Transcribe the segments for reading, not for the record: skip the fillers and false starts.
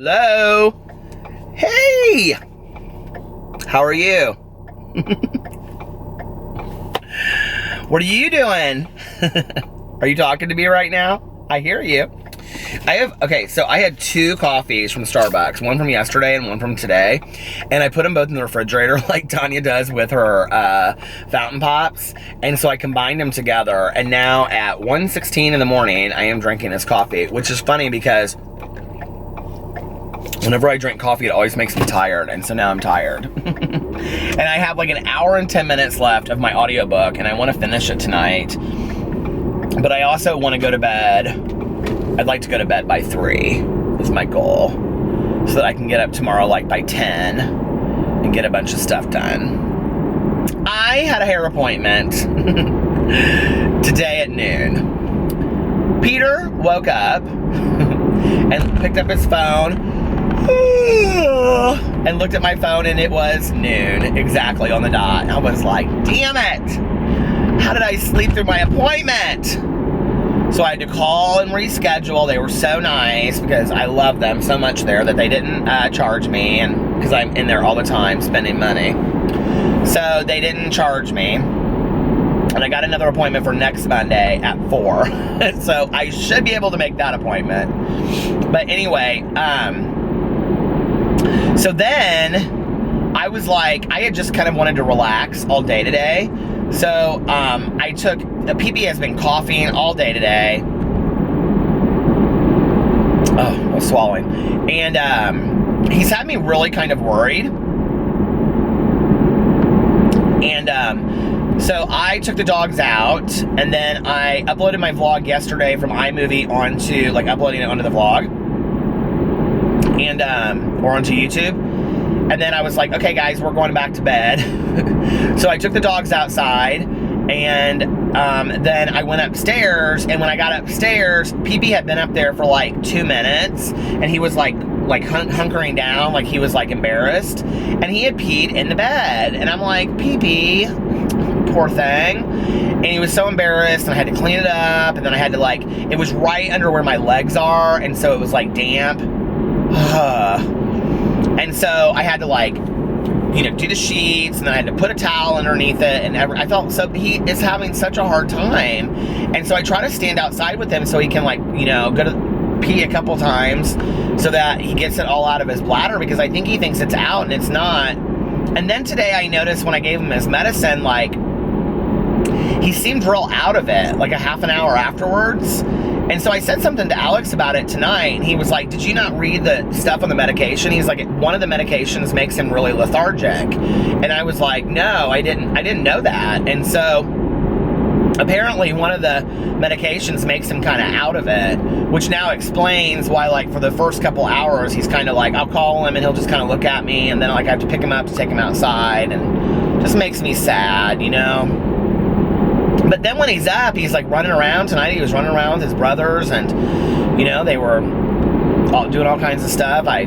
Hello? Hey! How are you? What are you doing? Are you talking to me right now? I hear you. So I had 2 coffees from Starbucks, one from yesterday and one from today, and I put them both in the refrigerator like Tanya does with her fountain pops, and so I combined them together, and now at 1:16 in the morning, I am drinking this coffee, which is funny because whenever I drink coffee, it always makes me tired, and so now I'm tired. And I have like an hour and 10 minutes left of my audiobook, and I want to finish it tonight, but I also want to go to bed. I'd like to go to bed by 3 is my goal, so that I can get up tomorrow like by 10 and get a bunch of stuff done. I had a hair appointment today at noon. Peter woke up and picked up his phone and looked at my phone, and it was noon exactly on the dot. I was like, damn it, how did I sleep through my appointment? So I had to call and reschedule. They were so nice because I love them so much there that they didn't charge me, and because I'm in there all the time spending money. So they didn't charge me. And I got another appointment for next Monday at 4. So I should be able to make that appointment. But anyway, so then I was like, I had just kind of wanted to relax all day today. So I took, the PP has been coughing all day today. Oh, I was swallowing. And he's had me really kind of worried. And so I took the dogs out, and then I uploaded my vlog yesterday from iMovie onto, like uploading it onto the vlog. And, or onto YouTube. And then I was like, okay guys, we're going back to bed. So I took the dogs outside, and then I went upstairs, and when I got upstairs, PP had been up there for like 2 minutes, and he was like hunkering down, like he was like embarrassed, and he had peed in the bed, and I'm like, PP, poor thing. And he was so embarrassed, and I had to clean it up, and then I had to like, it was right under where my legs are, and so it was like damp. And so I had to like, you know, do the sheets, and then I had to put a towel underneath it, and I felt so, he is having such a hard time. And so I try to stand outside with him so he can like, you know, go to pee a couple times so that he gets it all out of his bladder, because I think he thinks it's out and it's not. And then today I noticed when I gave him his medicine, like, he seemed real out of it, like a half an hour afterwards. And so I said something to Alex about it tonight, and he was like, did you not read the stuff on the medication? He's like, one of the medications makes him really lethargic. And I was like, no, I didn't know that. And so apparently one of the medications makes him kind of out of it, which now explains why, like, for the first couple hours, he's kind of like, I'll call him and he'll just kind of look at me, and then like I have to pick him up to take him outside, and just makes me sad, you know? But then when he's up, he's like running around. Tonight he was running around with his brothers, and, you know, they were all doing all kinds of stuff. I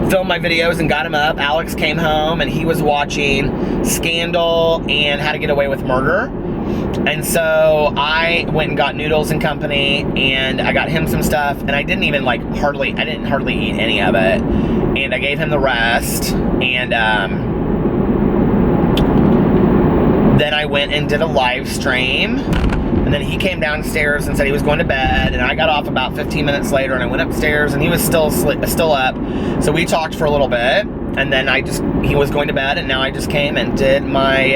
filmed my videos and got him up. Alex came home, and he was watching Scandal and How to Get Away with Murder. And so I went and got Noodles and Company, and I got him some stuff, and I didn't even like hardly eat any of it. And I gave him the rest, and then I went and did a live stream, and then he came downstairs and said he was going to bed, and I got off about 15 minutes later, and I went upstairs, and he was still up. So we talked for a little bit, and then he was going to bed, and now I just came and did my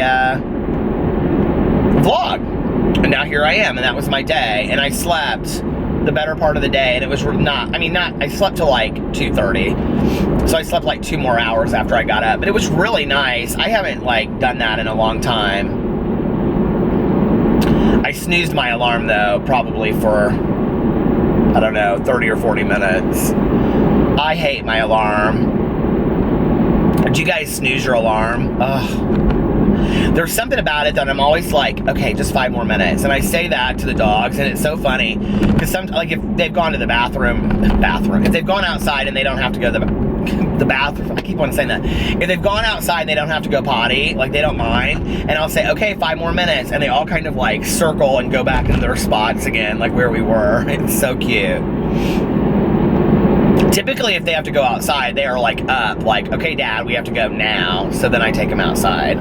vlog, and now here I am, and that was my day. And I slept the better part of the day, and it was I slept till like 2:30, so I slept like 2 more hours after I got up, but it was really nice. I haven't like done that in a long time. I snoozed my alarm though, probably for, I don't know, 30 or 40 minutes. I hate my alarm. Do you guys snooze your alarm? Ugh. There's something about it that I'm always like, okay, just 5 more minutes. And I say that to the dogs, and it's so funny, because like if they've gone to the bathroom, if they've gone outside and they don't have to go to the bathroom, I keep on saying that. If they've gone outside and they don't have to go potty, like they don't mind, and I'll say, okay, 5 more minutes, and they all kind of like circle and go back into their spots again, like where we were. It's so cute. Typically, if they have to go outside, they are like up, like, okay, Dad, we have to go now. So then I take them outside.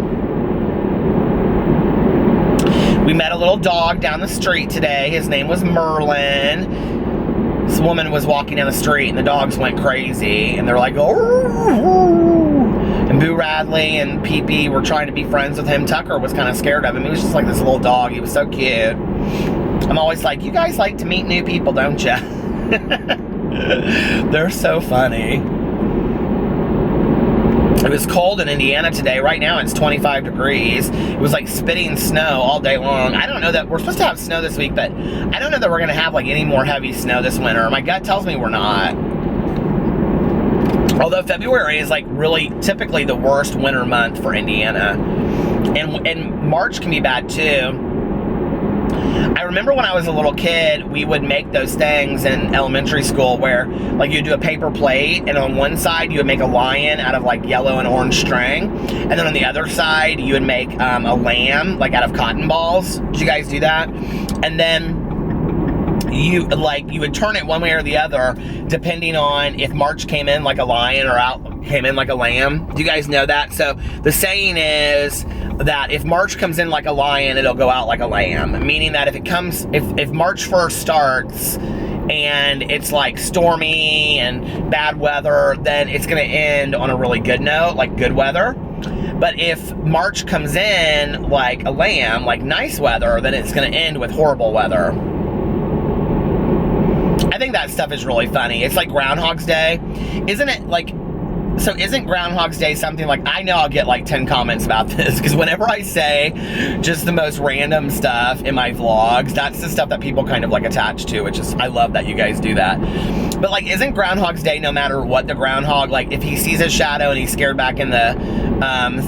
We met a little dog down the street today. His name was Merlin. This woman was walking down the street and the dogs went crazy. And they're like, oh. And Boo Radley and Pee-Pee were trying to be friends with him. Tucker was kind of scared of him. He was just like this little dog. He was so cute. I'm always like, you guys like to meet new people, don't you? They're so funny. It was cold in Indiana today. Right now it's 25 degrees. It was like spitting snow all day long. I don't know that we're supposed to have snow this week, but I don't know that we're going to have like any more heavy snow this winter. My gut tells me we're not. Although February is like really typically the worst winter month for Indiana. And March can be bad too. I remember when I was a little kid, we would make those things in elementary school where like you'd do a paper plate and on one side you would make a lion out of like yellow and orange string. And then on the other side you would make a lamb like out of cotton balls. Did you guys do that? And then you would turn it one way or the other depending on if March came in like a lion or out came in like a lamb. Do you guys know that? So the saying is that if March comes in like a lion, it'll go out like a lamb. Meaning that if March 1st starts and it's like stormy and bad weather, then it's gonna end on a really good note, like good weather. But if March comes in like a lamb, like nice weather, then it's gonna end with horrible weather. I think that stuff is really funny. It's like Groundhog's Day. Isn't it like, so isn't Groundhog's Day something like, I know I'll get like 10 comments about this, because whenever I say just the most random stuff in my vlogs, that's the stuff that people kind of like attach to, which is, I love that you guys do that. But like, isn't Groundhog's Day, no matter what the groundhog, like if he sees his shadow and he's scared back in the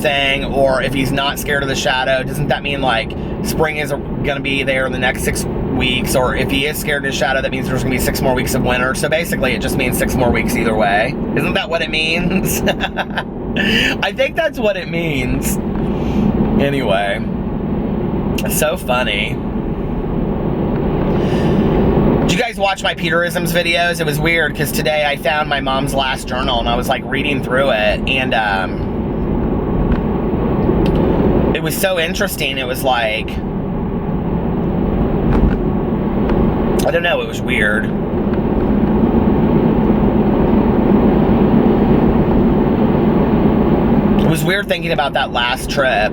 thing, or if he's not scared of the shadow, doesn't that mean like spring is gonna be there in the next 6 weeks? Or if he is scared of his shadow, that means there's gonna be 6 more weeks of winter. So basically it just means 6 more weeks either way. Isn't that what it means? I think that's what it means. Anyway, it's so funny. Did you guys watch my Peterisms videos? It was weird because today I found my mom's last journal and I was like reading through it, and it was so interesting. It was like, I don't know, it was weird. It was weird thinking about that last trip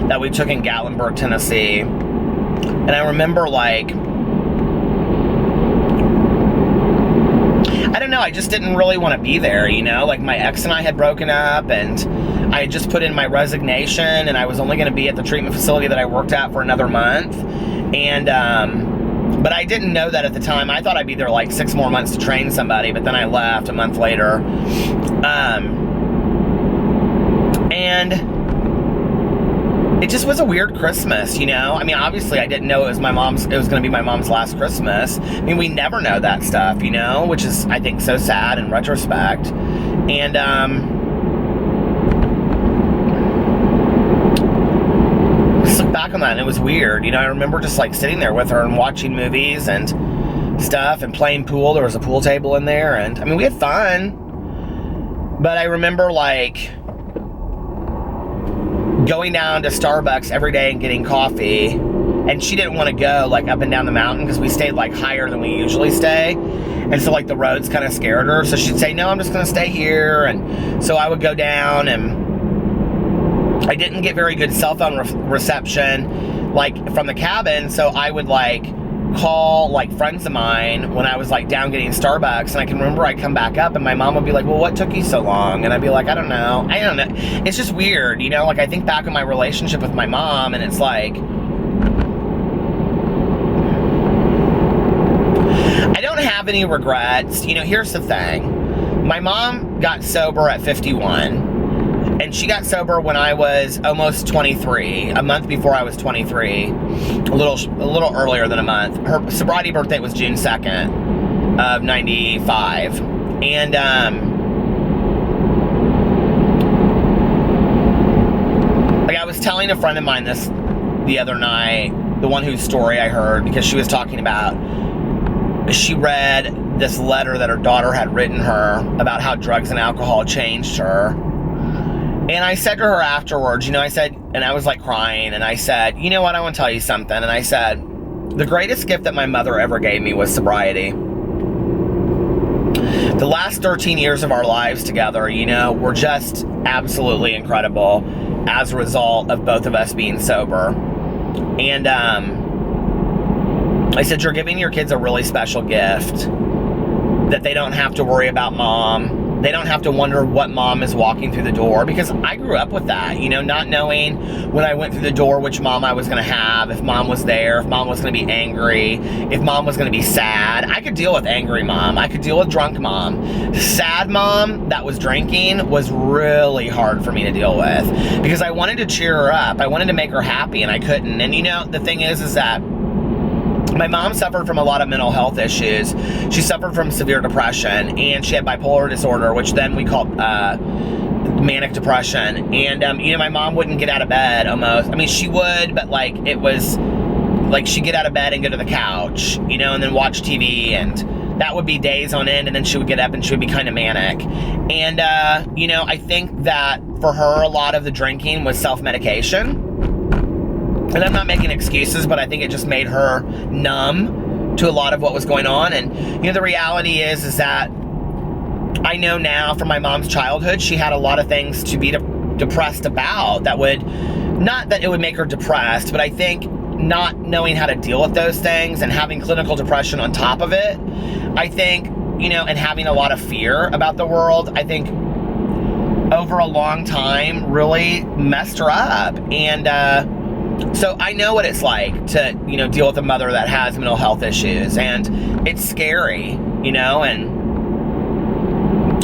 that we took in Gatlinburg, Tennessee. And I remember like, I don't know, I just didn't really want to be there, you know? Like my ex and I had broken up and I had just put in my resignation and I was only going to be at the treatment facility that I worked at for another month. And, but I didn't know that at the time. I thought I'd be there like 6 more months to train somebody, but then I left a month later. And it just was a weird Christmas, you know? I mean, obviously I didn't know it was going to be my mom's last Christmas. I mean, we never know that stuff, you know? Which is, I think, so sad in retrospect. And, just look back on that and it was weird, you know? I remember just like sitting there with her and watching movies and stuff and playing pool. There was a pool table in there, and I mean, we had fun. But I remember like going down to Starbucks every day and getting coffee, and she didn't want to go like up and down the mountain because we stayed like higher than we usually stay, and so like the roads kind of scared her, so she'd say, no, I'm just gonna stay here. And so I would go down, and I didn't get very good cell phone reception like from the cabin, so I would like call like friends of mine when I was like down getting Starbucks, and I can remember I'd come back up and my mom would be like, well, what took you so long? And I'd be like, I don't know. It's just weird, you know? Like I think back on my relationship with my mom, and it's like, I don't have any regrets. You know, here's the thing. My mom got sober at 51. And she got sober when I was almost 23, a month before I was 23, a little earlier than a month. Her sobriety birthday was June 2nd of 95. And like I was telling a friend of mine this the other night, the one whose story I heard, because she was talking about she read this letter that her daughter had written her about how drugs and alcohol changed her. And I said to her afterwards, I said, and I was like crying, and I said, you know what, I want to tell you something. And I said, the greatest gift that my mother ever gave me was sobriety. The last 13 years of our lives together, were just absolutely incredible as a result of both of us being sober. And I said, you're giving your kids a really special gift, that they don't have to worry about mom. They don't have to wonder what mom is walking through the door, because I grew up with that, not knowing when I went through the door which mom I was going to have, if mom was there, if mom was going to be angry, if mom was going to be sad. I could deal with angry mom. I could deal with drunk mom. Sad mom that was drinking was really hard for me to deal with, because I wanted to cheer her up. I wanted to make her happy, and I couldn't. And the thing is that my mom suffered from a lot of mental health issues. She suffered from severe depression, and she had bipolar disorder, which then we called manic depression. And, my mom wouldn't get out of bed almost. I mean, she would, but it was like she'd get out of bed and go to the couch, and then watch TV, and that would be days on end, and then she would get up and she would be kind of manic. And, I think that for her, a lot of the drinking was self-medication. And I'm not making excuses, but I think it just made her numb to a lot of what was going on. And, the reality is that I know now from my mom's childhood, she had a lot of things to be depressed about that would, not that it would make her depressed, but I think not knowing how to deal with those things and having clinical depression on top of it, I think, and having a lot of fear about the world, I think over a long time really messed her up. And, so I know what it's like to, deal with a mother that has mental health issues, and it's scary, and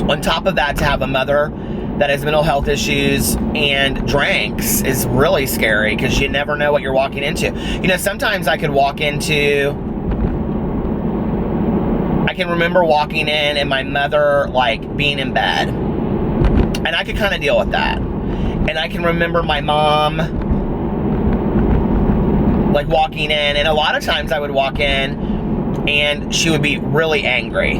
on top of that, to have a mother that has mental health issues and drinks is really scary, because you never know what you're walking into. Sometimes I can remember walking in and my mother, being in bed, and I could kind of deal with that. And I can remember my mom walking in, and a lot of times I would walk in and she would be really angry,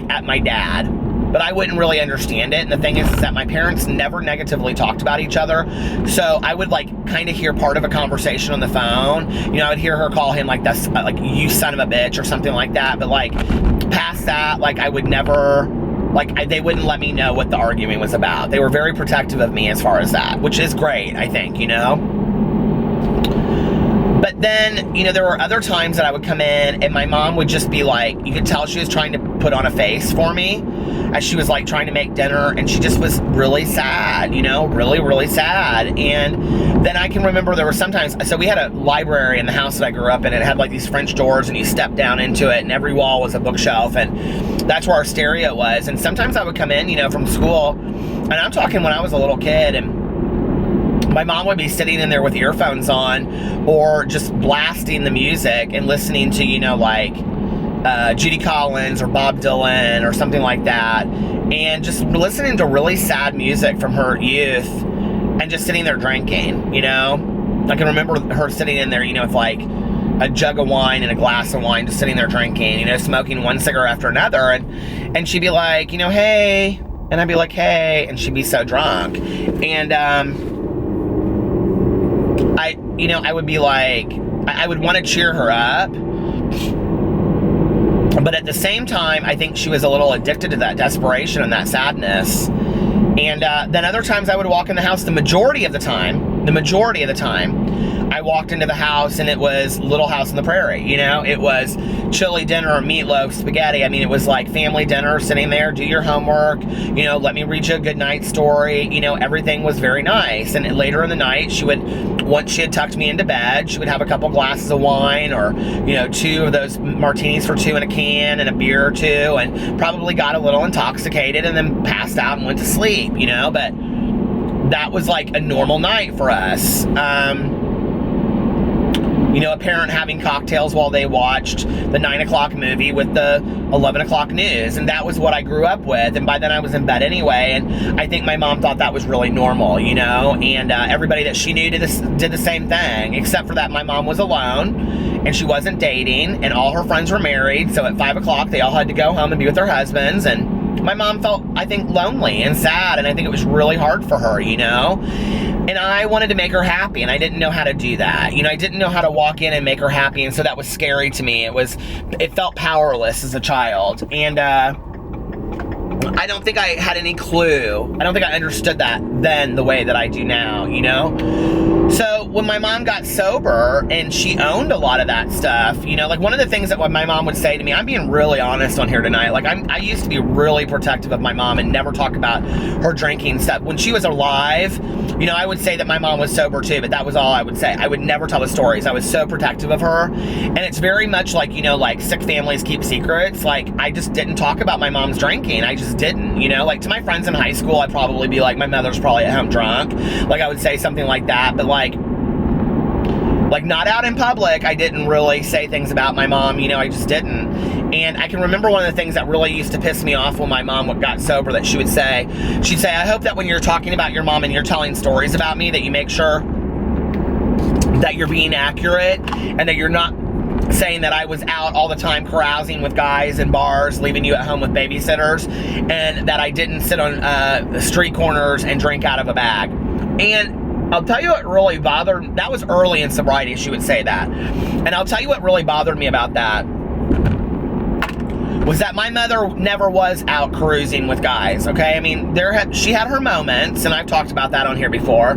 at my dad, but I wouldn't really understand it. And the thing is that my parents never negatively talked about each other, so I would kind of hear part of a conversation on the phone. I would hear her call him this, you son of a bitch or something like that, but past that, I would never, they wouldn't let me know what the argument was about. They were very protective of me as far as that, which is great, I think, But then, there were other times that I would come in and my mom would just be you could tell she was trying to put on a face for me as she was trying to make dinner, and she just was really sad, really, really sad. And then I can remember there were sometimes, so we had a library in the house that I grew up in, and it had these French doors, and you step down into it, and every wall was a bookshelf, and that's where our stereo was. And sometimes I would come in, from school, and I'm talking when I was a little kid, and my mom would be sitting in there with earphones on, or just blasting the music and listening to, Judy Collins or Bob Dylan or something like that, and just listening to really sad music from her youth, and just sitting there drinking, I can remember her sitting in there, with a jug of wine and a glass of wine, just sitting there drinking, smoking one cigarette after another, and she'd be like, hey, and I'd be like, hey, and she'd be so drunk. And, I would be I would want to cheer her up, but at the same time, I think she was a little addicted to that desperation and that sadness. And then other times I would walk in the house, the majority of the time, I walked into the house and it was Little House on the Prairie, it was chili dinner, meatloaf, spaghetti. I mean, it was family dinner, sitting there, do your homework, let me read you a good night story, everything was very nice. And later in the night, once she had tucked me into bed, she would have a couple glasses of wine, or, 2 of those martinis for 2 in a can, and a beer or 2, and probably got a little intoxicated and then passed out and went to sleep, but that was a normal night for us. you know, a parent having cocktails while they watched the 9 o'clock movie with the 11 o'clock news. And that was what I grew up with. And by then I was in bed anyway. And I think my mom thought that was really normal, you know, and everybody that she knew did the same thing, except for that my mom was alone and she wasn't dating and all her friends were married. So at 5 o'clock, they all had to go home and be with their husbands. And my mom felt, I think, lonely and sad. And I think it was really hard for her, you know. And I wanted to make her happy, and I didn't know how to do that. You know, I didn't know how to walk in and make her happy, and so that was scary to me. It felt powerless as a child. And I don't think I had any clue. I don't think I understood that then the way that I do now, you know? So when my mom got sober and she owned a lot of that stuff, you know, like one of the things that my mom would say to me, I'm being really honest on here tonight. Like I used to be really protective of my mom and never talk about her drinking stuff. When she was alive, you know, I would say that my mom was sober too, but that was all I would say. I would never tell the stories. I was so protective of her. And it's very much like, you know, like sick families keep secrets. Like I just didn't talk about my mom's drinking. I just didn't, you know, like to my friends in high school, I'd probably be like, my mother's probably at home drunk. Like I would say something like that, but like not out in public, I didn't really say things about my mom, you know, I just didn't. And I can remember one of the things that really used to piss me off when my mom got sober that she'd say, I hope that when you're talking about your mom and you're telling stories about me that you make sure that you're being accurate and that you're not saying that I was out all the time carousing with guys in bars, leaving you at home with babysitters, and that I didn't sit on street corners and drink out of a bag. And I'll tell you what really bothered, that was early in sobriety, she would say that. And I'll tell you what really bothered me about that was that my mother never was out cruising with guys, okay? I mean, she had her moments, and I've talked about that on here before.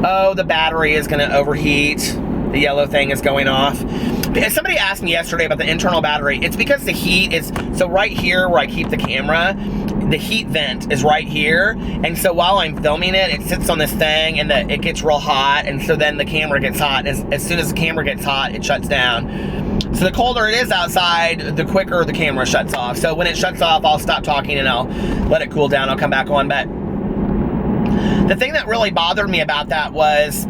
Oh, the battery is gonna overheat. The yellow thing is going off. Somebody asked me yesterday about the internal battery. It's because the heat is, so right here where I keep the camera, the heat vent is right here, and so while I'm filming it, it sits on this thing, and it gets real hot, and so then the camera gets hot, and as soon as the camera gets hot, it shuts down. So the colder it is outside, the quicker the camera shuts off. So when it shuts off, I'll stop talking and I'll let it cool down, I'll come back on. But the thing that really bothered me about that was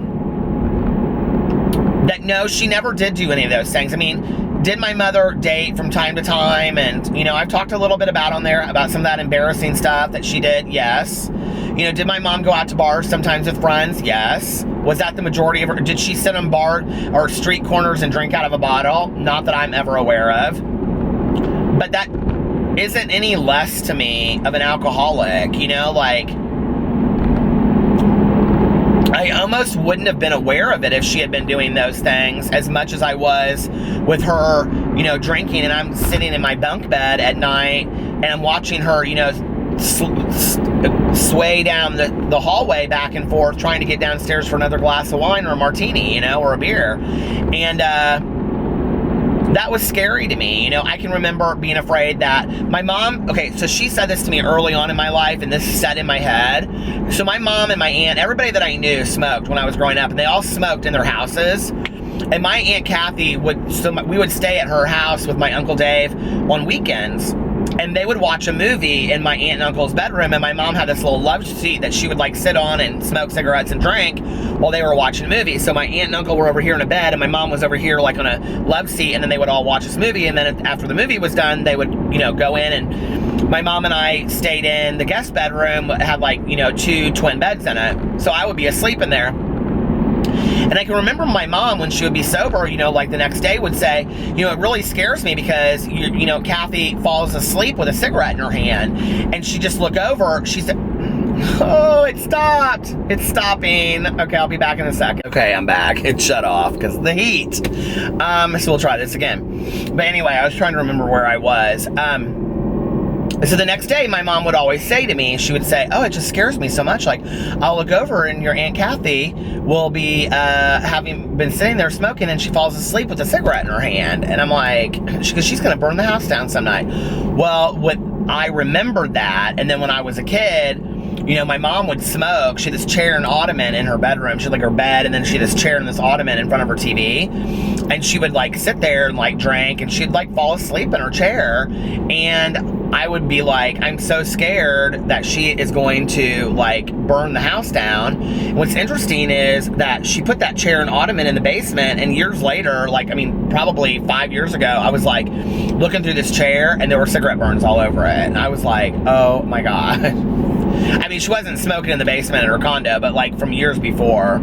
that no, she never did do any of those things. I mean, did my mother date from time to time? And, you know, I've talked a little bit about on there about some of that embarrassing stuff that she did. Yes. You know, did my mom go out to bars sometimes with friends? Yes. Was that the majority of her? Did she sit on bar or street corners and drink out of a bottle? Not that I'm ever aware of. But that isn't any less to me of an alcoholic, you know, like I almost wouldn't have been aware of it if she had been doing those things as much as I was with her, you know, drinking. And I'm sitting in my bunk bed at night and I'm watching her, you know, sway down the hallway back and forth trying to get downstairs for another glass of wine or a martini, you know, or a beer. And that was scary to me. You know, I can remember being afraid that my mom, okay, so she said this to me early on in my life, and this set in my head. So my mom and my aunt, everybody that I knew smoked when I was growing up, and they all smoked in their houses. And my Aunt Kathy we would stay at her house with my Uncle Dave on weekends. And they would watch a movie in my aunt and uncle's bedroom, and my mom had this little love seat that she would like sit on and smoke cigarettes and drink while they were watching a movie. So my aunt and uncle were over here in a bed, and my mom was over here like on a love seat, and then they would all watch this movie, and then after the movie was done, they would, you know, go in, and my mom and I stayed in the guest bedroom, had like, you know, 2 twin beds in it. So I would be asleep in there. And I can remember my mom, when she would be sober, you know, like the next day would say, you know, it really scares me because, you know, Kathy falls asleep with a cigarette in her hand. And she just look over, she said, oh, it stopped. It's stopping. Okay, I'll be back in a second. Okay, I'm back. It shut off because of the heat. So we'll try this again. But anyway, I was trying to remember where I was. So the next day, my mom would always say to me, she would say, oh, it just scares me so much. Like, I'll look over and your Aunt Kathy will be having been sitting there smoking, and she falls asleep with a cigarette in her hand. And I'm like, because she's going to burn the house down some night. Well, I remembered that. And then when I was a kid, you know, my mom would smoke. She had this chair and ottoman in her bedroom. She had like her bed, and then she had this chair and this ottoman in front of her TV. And she would like sit there and like drink, and she'd like fall asleep in her chair. And I would be like, I'm so scared that she is going to like burn the house down. And what's interesting is that she put that chair and ottoman in the basement, and years later, like, I mean, probably 5 years ago, I was like looking through this chair and there were cigarette burns all over it. And I was like, oh my God. I mean, she wasn't smoking in the basement in her condo, but like from years before.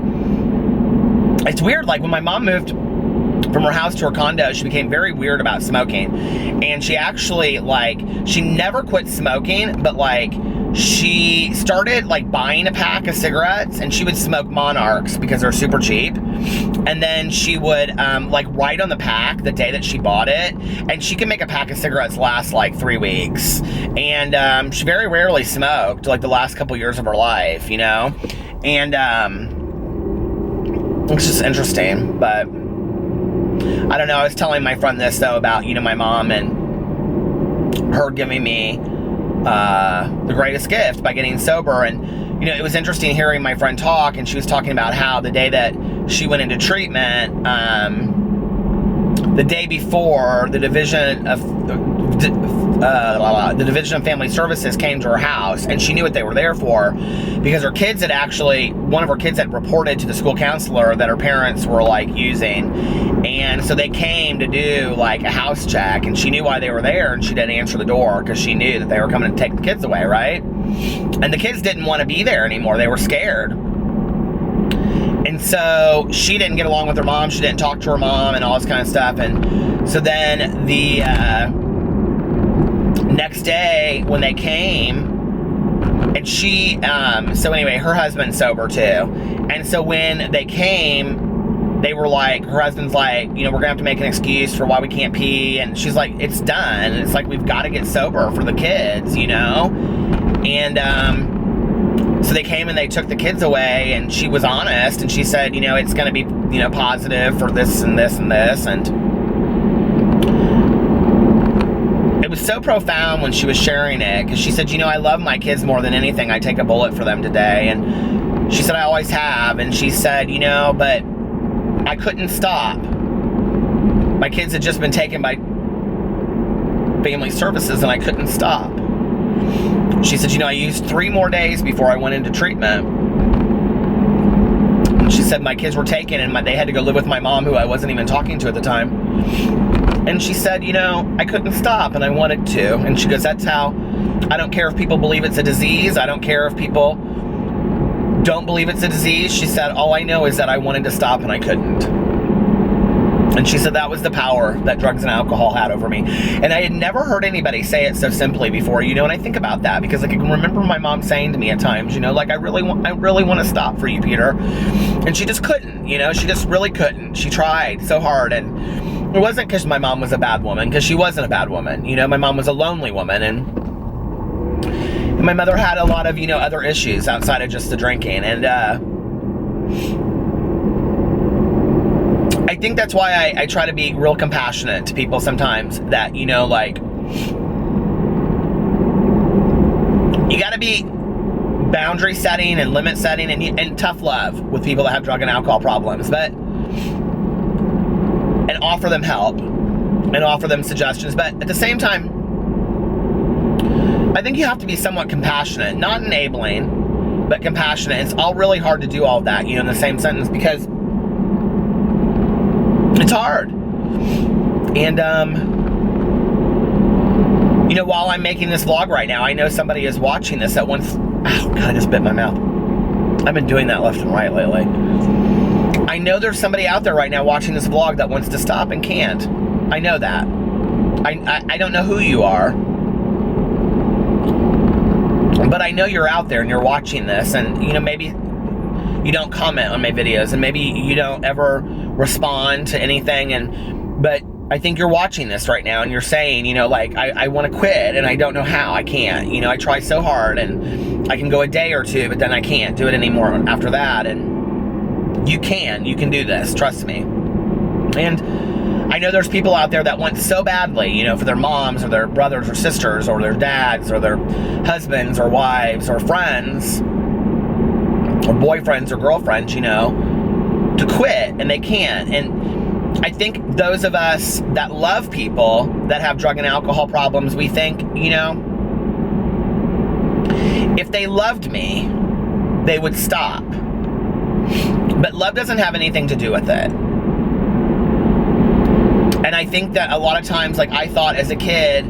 It's weird, like when my mom moved from her house to her condo, she became very weird about smoking. And she actually, like, she never quit smoking, but like, she started like buying a pack of cigarettes, and she would smoke Monarchs because they're super cheap. And then she would like write on the pack the day that she bought it, and she can make a pack of cigarettes last like 3 weeks. And she very rarely smoked like the last couple years of her life, you know? And it's just interesting, but I don't know. I was telling my friend this though about, you know, my mom and her giving me the greatest gift by getting sober. And, you know, it was interesting hearing my friend talk, and she was talking about how the day that she went into treatment, the day before, the Division of Family Services came to her house, and she knew what they were there for because her kids had actually, one of her kids had reported to the school counselor that her parents were like using, and so they came to do like a house check, and she knew why they were there, and she didn't answer the door because she knew that they were coming to take the kids away, right? And the kids didn't want to be there anymore. They were scared. And so she didn't get along with her mom. She didn't talk to her mom and all this kind of stuff. And so then the next day when they came, and she, so anyway, her husband's sober too. And so when they came, they were like, her husband's like, you know, we're gonna have to make an excuse for why we can't pee. And she's like, it's done. And it's like, we've got to get sober for the kids, you know? And, so they came and they took the kids away, and she was honest, and she said, you know, it's going to be, you know, positive for this and this and this. And it was so profound when she was sharing it, because she said, you know, I love my kids more than anything. I take a bullet for them today. And she said, I always have. And she said, you know, but I couldn't stop. My kids had just been taken by family services, and I couldn't stop. She said, you know, I used 3 more days before I went into treatment. And she said my kids were taken, and they had to go live with my mom, who I wasn't even talking to at the time. And she said, you know, I couldn't stop, and I wanted to. And she goes, that's how, I don't care if people believe it's a disease. I don't care if people don't believe it's a disease. She said, all I know is that I wanted to stop, and I couldn't. And she said that was the power that drugs and alcohol had over me. And I had never heard anybody say it so simply before, you know, and I think about that because like, I can remember my mom saying to me at times, you know, like, I really want to stop for you, Peter. And she just couldn't, you know, she just really couldn't. She tried so hard. And it wasn't because my mom was a bad woman, because she wasn't a bad woman. You know, my mom was a lonely woman, and my mother had a lot of, you know, other issues outside of just the drinking. And, I think that's why I try to be real compassionate to people sometimes, that, you know, like, you got to be boundary setting and limit setting and tough love with people that have drug and alcohol problems, but, and offer them help and offer them suggestions. But at the same time, I think you have to be somewhat compassionate, not enabling, but compassionate. It's all really hard to do all of that, you know, in the same sentence, because it's hard. And, you know, while I'm making this vlog right now, I know somebody is watching this that wants, oh God, I just bit my mouth. I've been doing that left and right lately. I know there's somebody out there right now watching this vlog that wants to stop and can't. I know that. I don't know who you are, but I know you're out there and you're watching this, and, you know, maybe you don't comment on my videos, and maybe you don't ever respond to anything, but I think you're watching this right now and you're saying, you know, like, I want to quit and I don't know how. I can't, you know, I try so hard, and I can go a day or two, but then I can't do it anymore after that. And you can do this, trust me. And I know there's people out there that want so badly, you know, for their moms or their brothers or sisters or their dads or their husbands or wives or friends or boyfriends or girlfriends, you know, to quit, and they can't. And I think those of us that love people that have drug and alcohol problems, we think, you know, if they loved me, they would stop. But love doesn't have anything to do with it. And I think that a lot of times, like, I thought as a kid,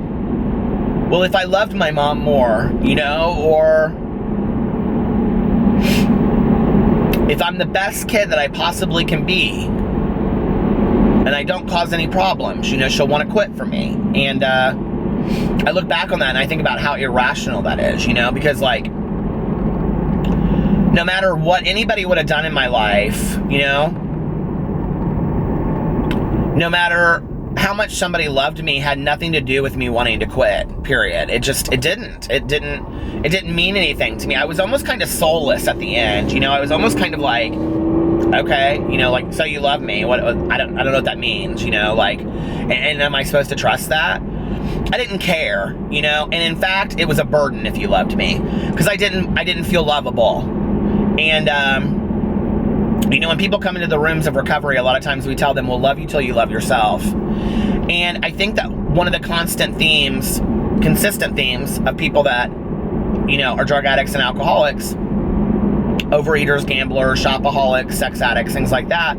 well, if I loved my mom more, you know, or if I'm the best kid that I possibly can be, and I don't cause any problems, you know, she'll want to quit for me. And I look back on that and I think about how irrational that is, you know, because, like, no matter what anybody would have done in my life, you know, no matter how much somebody loved me, had nothing to do with me wanting to quit, period. It didn't mean anything to me. I was almost kind of soulless at the end, you know. I was almost kind of like, okay, you know, like, so you love me. What? I don't know what that means, you know, like, and am I supposed to trust that? I didn't care, you know, and in fact, it was a burden if you loved me, because I didn't feel lovable. And, you know, when people come into the rooms of recovery, a lot of times we tell them, we'll love you till you love yourself. And I think that one of the consistent themes of people that, you know, are drug addicts and alcoholics, overeaters, gamblers, shopaholics, sex addicts, things like that,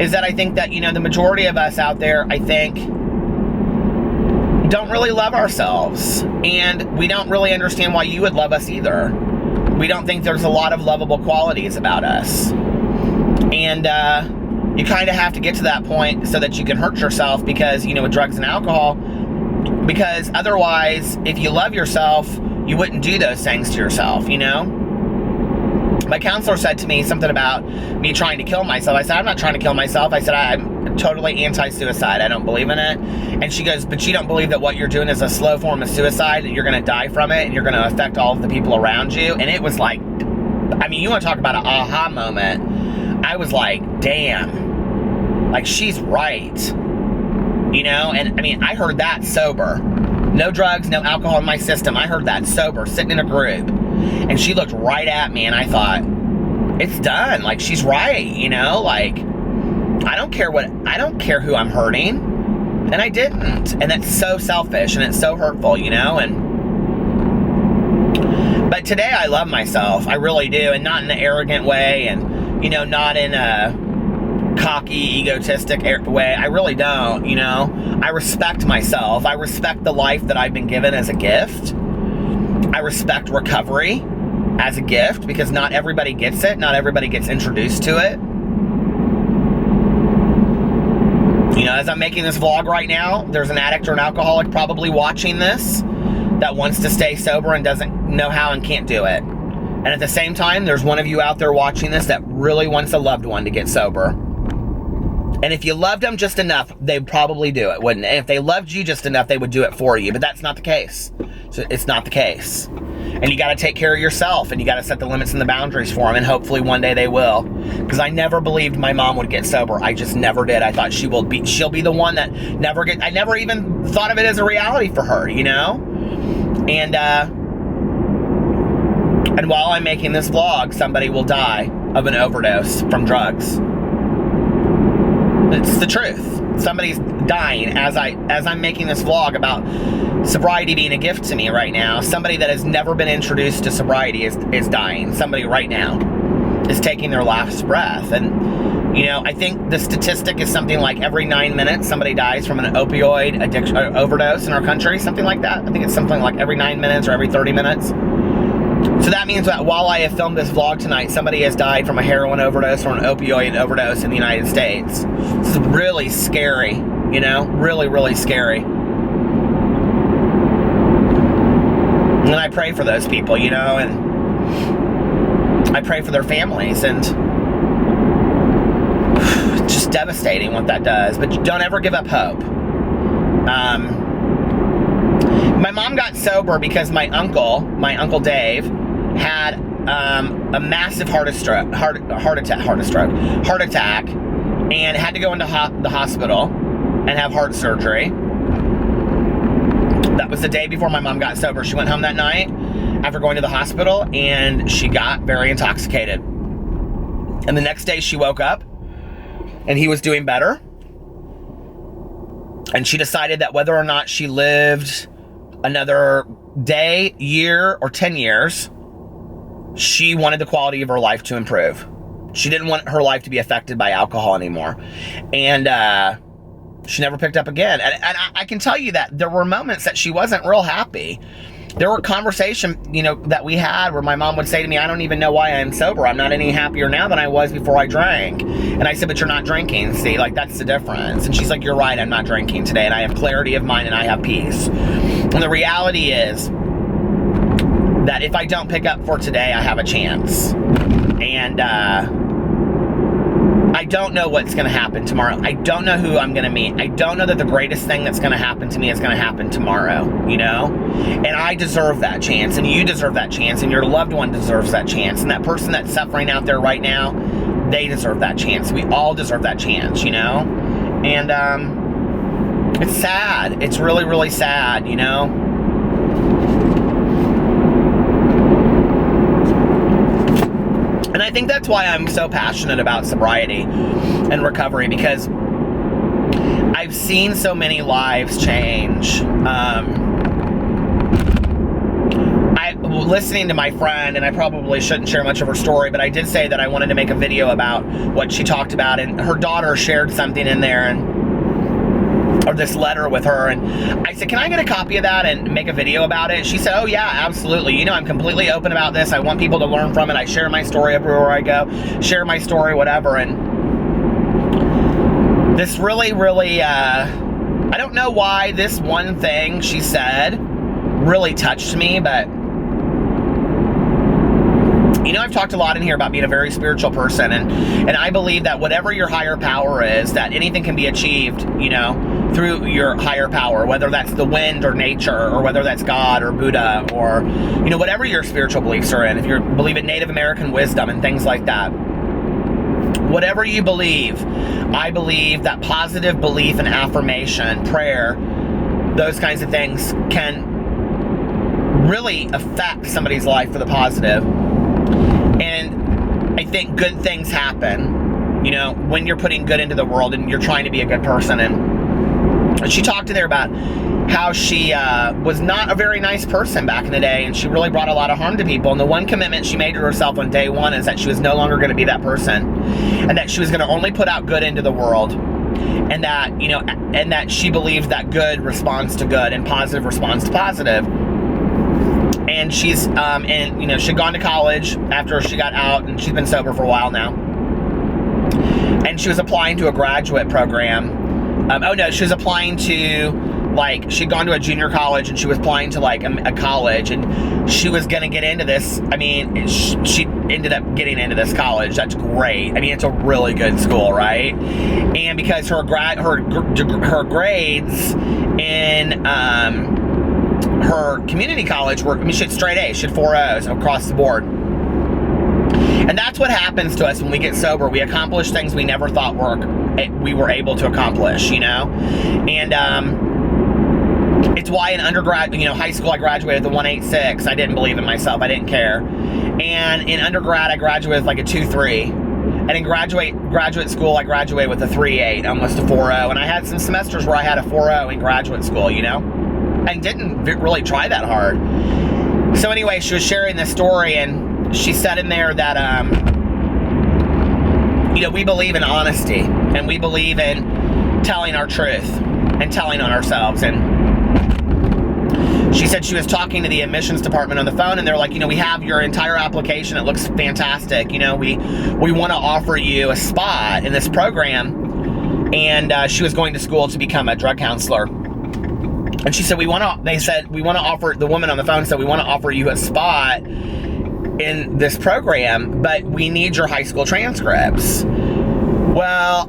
is that I think that, you know, the majority of us out there, I think, don't really love ourselves. And we don't really understand why you would love us either. We don't think there's a lot of lovable qualities about us. And you kind of have to get to that point so that you can hurt yourself, because, you know, with drugs and alcohol, because otherwise, if you love yourself, you wouldn't do those things to yourself, you know? My counselor said to me something about me trying to kill myself. I said, I'm not trying to kill myself. I said, I'm totally anti-suicide. I don't believe in it. And she goes, but you don't believe that what you're doing is a slow form of suicide, that you're going to die from it, and you're going to affect all of the people around you? And it was like, I mean, you want to talk about an aha moment. I was like, damn, like, she's right, you know? And I mean, I heard that sober. No drugs, no alcohol in my system. I heard that sober, sitting in a group. And she looked right at me, and I thought, it's done. Like, she's right, you know? Like, I don't care who I'm hurting. And I didn't. And that's so selfish, and it's so hurtful, you know? But today I love myself. I really do. And not in an arrogant way, and, you know, not in a cocky, egotistic way. I really don't, you know? I respect myself. I respect the life that I've been given as a gift. I respect recovery as a gift, because not everybody gets it. Not everybody gets introduced to it. You know, as I'm making this vlog right now, there's an addict or an alcoholic probably watching this that wants to stay sober and doesn't know how and can't do it. And at the same time, there's one of you out there watching this that really wants a loved one to get sober. And if you loved them just enough, they'd probably do it, wouldn't they? If they loved you just enough, they would do it for you. But that's not the case. So it's not the case. And you got to take care of yourself, and you got to set the limits and the boundaries for them, and hopefully one day they will. Because I never believed my mom would get sober. I just never did. I thought she'll be the one that I never even thought of it as a reality for her, you know? And while I'm making this vlog, somebody will die of an overdose from drugs. It's the truth. Somebody's dying as I'm making this vlog about sobriety being a gift to me right now. Somebody that has never been introduced to sobriety is dying. Somebody right now is taking their last breath. And, you know, I think the statistic is something like every 9 minutes somebody dies from an opioid addiction overdose in our country, something like that. I think it's something like every 9 minutes or every 30 minutes. So that means that while I have filmed this vlog tonight, somebody has died from a heroin overdose or an opioid overdose in the United States. This is really scary, you know? Really, really scary. And I pray for those people, you know, and I pray for their families, and it's just devastating what that does. But don't ever give up hope. My mom got sober because my uncle Dave, had a massive heart attack, and had to go into the hospital and have heart surgery. That was the day before my mom got sober. She went home that night after going to the hospital, and she got very intoxicated. And the next day she woke up, and he was doing better. And she decided that whether or not she lived another day, year, or 10 years, she wanted the quality of her life to improve. She didn't want her life to be affected by alcohol anymore. And she never picked up again. And I can tell you that there were moments that she wasn't real happy. There were conversations, that we had where my mom would say to me, I don't even know why I'm sober. I'm not any happier now than I was before I drank. And I said, but you're not drinking. See, like, that's the difference. And she's like, you're right, I'm not drinking today. And I have clarity of mind and I have peace. And the reality is that if I don't pick up for today, I have a chance. And I don't know what's going to happen tomorrow. I don't know who I'm going to meet. I don't know that the greatest thing that's going to happen to me is going to happen tomorrow, And I deserve that chance, and you deserve that chance, and your loved one deserves that chance. And that person that's suffering out there right now, they deserve that chance. We all deserve that chance, And it's sad. It's really, really sad, And I think that's why I'm so passionate about sobriety and recovery, because I've seen so many lives change. Listening to my friend, and I probably shouldn't share much of her story, but I did say that I wanted to make a video about what she talked about, and her daughter shared something in there, or this letter with her, and I said, can I get a copy of that and make a video about it? She said, oh yeah, absolutely. I'm completely open about this. I want people to learn from it. I share my story everywhere I go, share my story, whatever. And this really, really, I don't know why this one thing she said really touched me, but I've talked a lot in here about being a very spiritual person, and I believe that whatever your higher power is, that anything can be achieved, through your higher power, whether that's the wind or nature, or whether that's God or Buddha, or, whatever your spiritual beliefs are in. If you believe in Native American wisdom and things like that, whatever you believe, I believe that positive belief and affirmation, prayer, those kinds of things can really affect somebody's life for the positive. And I think good things happen, when you're putting good into the world and you're trying to be a good person. And she talked to there about how she was not a very nice person back in the day, and she really brought a lot of harm to people. And the one commitment she made to herself on day one is that she was no longer going to be that person, and that she was going to only put out good into the world. And that, and that she believes that good responds to good and positive responds to positive. And she's, she'd gone to college after she got out, and she's been sober for a while now. And she was applying to a graduate program. She was applying to, she'd gone to a junior college, and she was applying to, a college, and she was going to get into this. She ended up getting into this college. That's great. It's a really good school, right? And because her grades in, her community college she had straight A's, she had 4 O's across the board. And that's what happens to us when we get sober. We accomplish things we never thought we were able to accomplish, And it's why in undergrad, high school, I graduated with a 1.86. I didn't believe in myself. I didn't care. And in undergrad, I graduated with a 2.3. And in graduate school, I graduated with a 3.8, almost a 4.0. And I had some semesters where I had a 4.0 in graduate school, and didn't really try that hard. So anyway, she was sharing this story, and she said in there that, we believe in honesty, and we believe in telling our truth and telling on ourselves. And she said she was talking to the admissions department on the phone, and they're like, we have your entire application. It looks fantastic. We want to offer you a spot in this program. And she was going to school to become a drug counselor. And she said, the woman on the phone said, we want to offer you a spot in this program, but we need your high school transcripts. Well,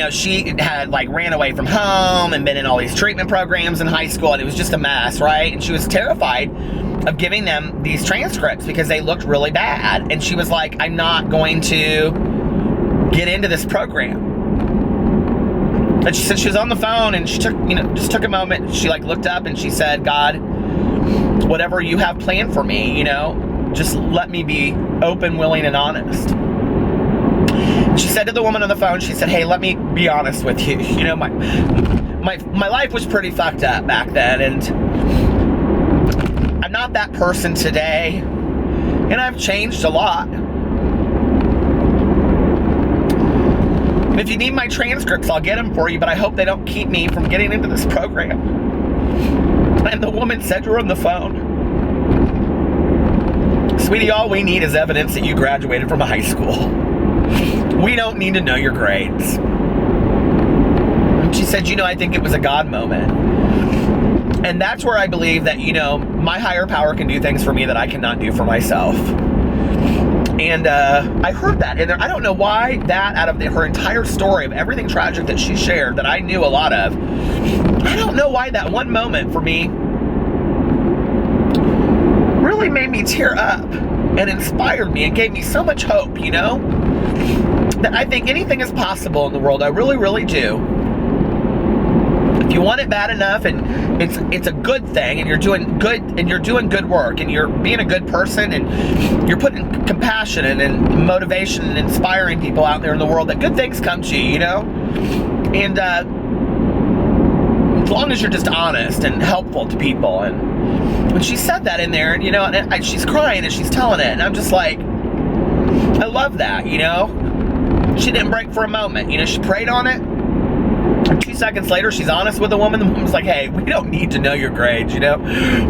she had ran away from home and been in all these treatment programs in high school, and it was just a mess, right? And she was terrified of giving them these transcripts because they looked really bad. And she was like, I'm not going to get into this program. And she said she was on the phone, and she took a moment. She looked up, and she said, God, whatever you have planned for me, just let me be open, willing, and honest. She said to the woman on the phone, she said, hey, let me be honest with you. My my life was pretty fucked up back then, and I'm not that person today, and I've changed a lot. If you need my transcripts, I'll get them for you, but I hope they don't keep me from getting into this program. And the woman said, you're on the phone. Sweetie, all we need is evidence that you graduated from high school. We don't need to know your grades. And she said, I think it was a God moment. And that's where I believe that, my higher power can do things for me that I cannot do for myself. And I heard that in there. I don't know why that, out of her entire story of everything tragic that she shared that I knew a lot of, I don't know why that one moment for me really made me tear up and inspired me and gave me so much hope, that I think anything is possible in the world. I really, really do. If you want it bad enough, and it's a good thing, and you're doing good work, and you're being a good person, and you're putting compassion and motivation and inspiring people out there in the world, that good things come to you, and as long as you're just honest and helpful to people. And when she said that in there, and she's crying and she's telling it, and I'm just like, I love that, She didn't break for a moment, she prayed on it. And 2 seconds later, she's honest with the woman. The woman's like, hey, we don't need to know your grades,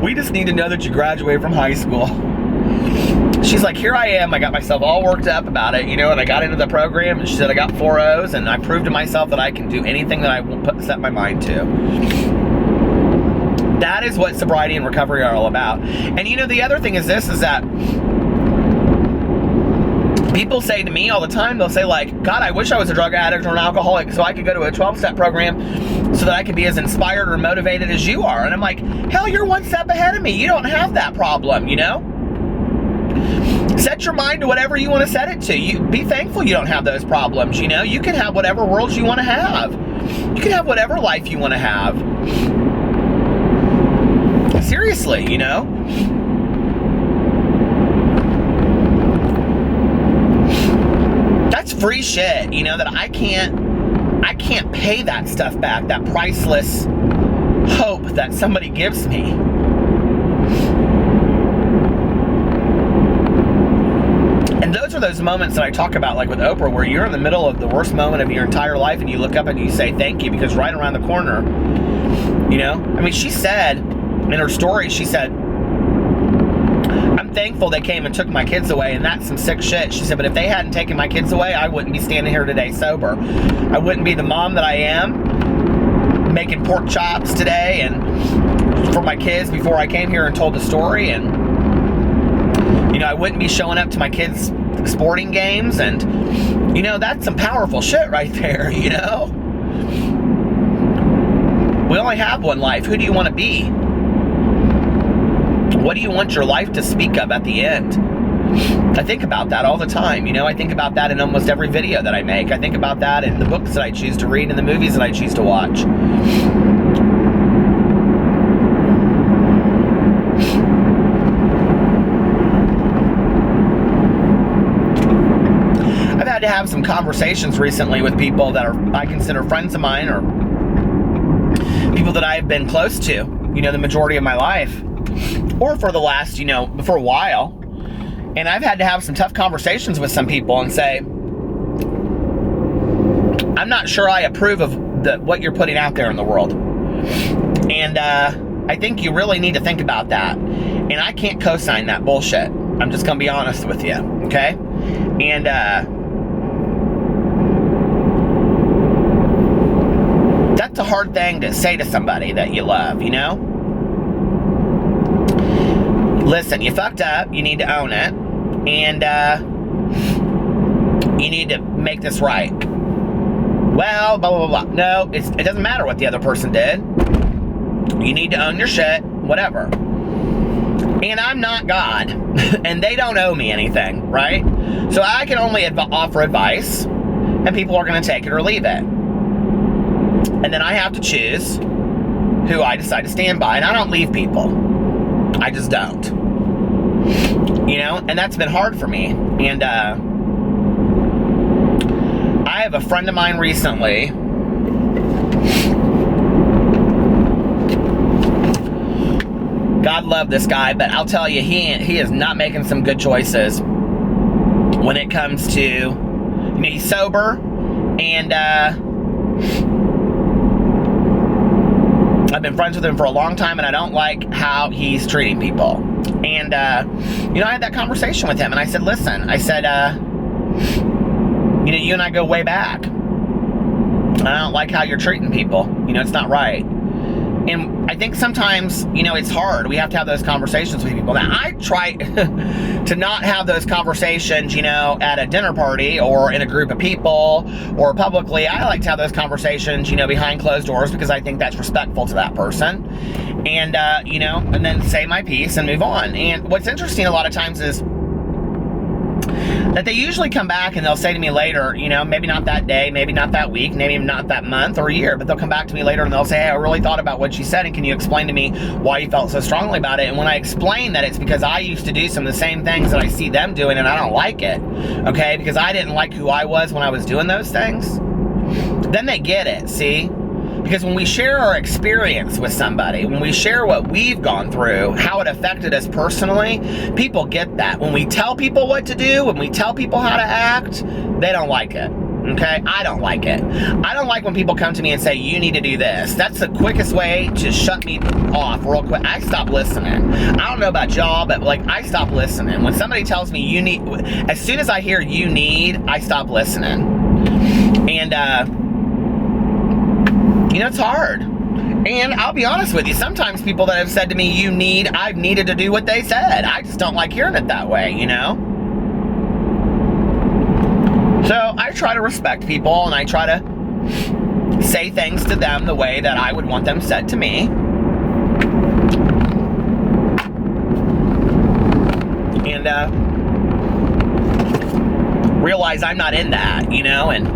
we just need to know that you graduated from high school. She's like, here I am, I got myself all worked up about it, and I got into the program, and she said I got 4 O's, and I proved to myself that I can do anything that I set my mind to. That is what sobriety and recovery are all about. And the other thing is this, is that people say to me all the time, they'll say like, God, I wish I was a drug addict or an alcoholic so I could go to a 12-step program so that I could be as inspired or motivated as you are. And I'm like, hell, you're one step ahead of me. You don't have that problem, Set your mind to whatever you want to set it to. You be thankful you don't have those problems, You can have whatever worlds you want to have. You can have whatever life you want to have. Seriously, That's free shit, that I can't pay that stuff back, that priceless hope that somebody gives me. And those are those moments that I talk about, like with Oprah, where you're in the middle of the worst moment of your entire life and you look up and you say thank you, because right around the corner, she said in her story, she said, I'm thankful they came and took my kids away, and that's some sick shit. She said, but if they hadn't taken my kids away, I wouldn't be standing here today sober. I wouldn't be the mom that I am, making pork chops today and for my kids before I came here and told the story. And I wouldn't be showing up to my kids' sporting games, and that's some powerful shit right there. We only have one life. Who do you want to be? What do you want your life to speak of at the end? I think about that all the time. I think about that in almost every video that I make. I think about that in the books that I choose to read and the movies that I choose to watch. I've had to have some conversations recently with people that I consider friends of mine, or people that I have been close to, the majority of my life. Or for the last, for a while. And I've had to have some tough conversations with some people and say, I'm not sure I approve of what you're putting out there in the world. And I think you really need to think about that. And I can't co-sign that bullshit. I'm just going to be honest with you, okay? And that's a hard thing to say to somebody that you love, Listen, you fucked up, you need to own it, and you need to make this right. Well, blah, blah, blah, blah. No, it doesn't matter what the other person did. You need to own your shit, whatever. And I'm not God, and they don't owe me anything, right? So I can only offer advice, and people are going to take it or leave it. And then I have to choose who I decide to stand by, and I don't leave people. I just don't. And that's been hard for me. And I have a friend of mine recently God love this guy, but I'll tell you, he is not making some good choices when it comes to, you know, he's sober, and I've been friends with him for a long time, and I don't like how he's treating people. And, you know, I had that conversation with him, and I said, listen, I said, you know, you and I go way back. I don't like how you're treating people. You know, it's not right. And I think sometimes, you know, it's hard. We have to have those conversations with people. Now, I try to not have those conversations, you know, at a dinner party or in a group of people or publicly. I like to have those conversations, you know, behind closed doors, because I think that's respectful to that person. And, you know, and then say my piece and move on. And what's interesting a lot of times is that they usually come back and they'll say to me later, you know, maybe not that day, maybe not that week, maybe not that month or year, but they'll come back to me later and they'll say, hey, I really thought about what you said, and can you explain to me why you felt so strongly about it? And when I explain that it's because I used to do some of the same things that I see them doing and I don't like it, okay, because I didn't like who I was when I was doing those things, then they get it, see? Because when we share our experience with somebody, when we share what we've gone through, how it affected us personally, people get that. When we tell people what to do, when we tell people how to act, they don't like it. Okay? I don't like it. I don't like when people come to me and say, you need to do this. That's the quickest way to shut me off real quick. I stop listening. I don't know about y'all, but like, I stop listening. When somebody tells me you need, as soon as I hear you need, I stop listening. And, you know, it's hard. And I'll be honest with you, sometimes people that have said to me, you need, I've needed to do what they said. I just don't like hearing it that way, you know? So I try to respect people, and I try to say things to them the way that I would want them said to me. And realize I'm not in that, you know, and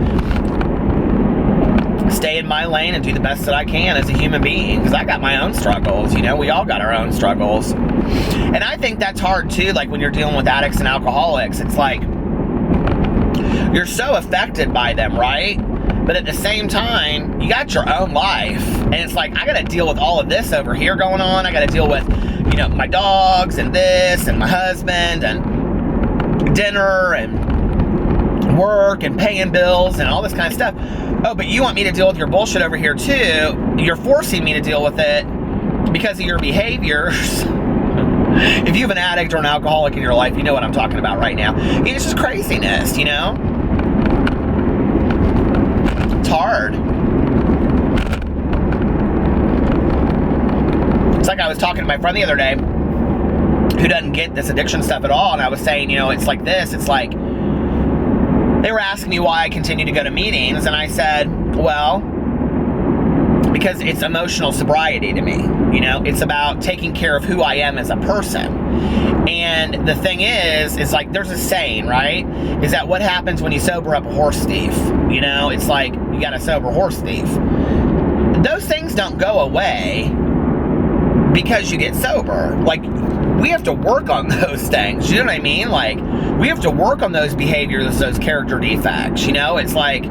stay in my lane and do the best that I can as a human being, because I got my own struggles, you know, we all got our own struggles. And I think that's hard too, like when you're dealing with addicts and alcoholics, it's like, you're so affected by them, right? But at the same time, you got your own life, and it's like, I gotta deal with all of this over here going on, I gotta deal with, you know, my dogs, and this, and my husband, and dinner, and work, and paying bills, and all this kind of stuff. Oh, but you want me to deal with your bullshit over here too. You're forcing me to deal with it because of your behaviors. If you have an addict or an alcoholic in your life, you know what I'm talking about right now. It's just craziness, you know? It's hard. It's like I was talking to my friend the other day who doesn't get this addiction stuff at all, and I was saying, you know, it's like this, it's like, they were asking me why I continue to go to meetings, and I said, well, because it's emotional sobriety to me. You know, it's about taking care of who I am as a person. And the thing is like, there's a saying, right? Is that what happens when you sober up a horse thief? You know, it's like, you got a sober horse thief. Those things don't go away because you get sober. Like, we have to work on those things, you know what I mean? Like, we have to work on those behaviors, those character defects, you know? It's like,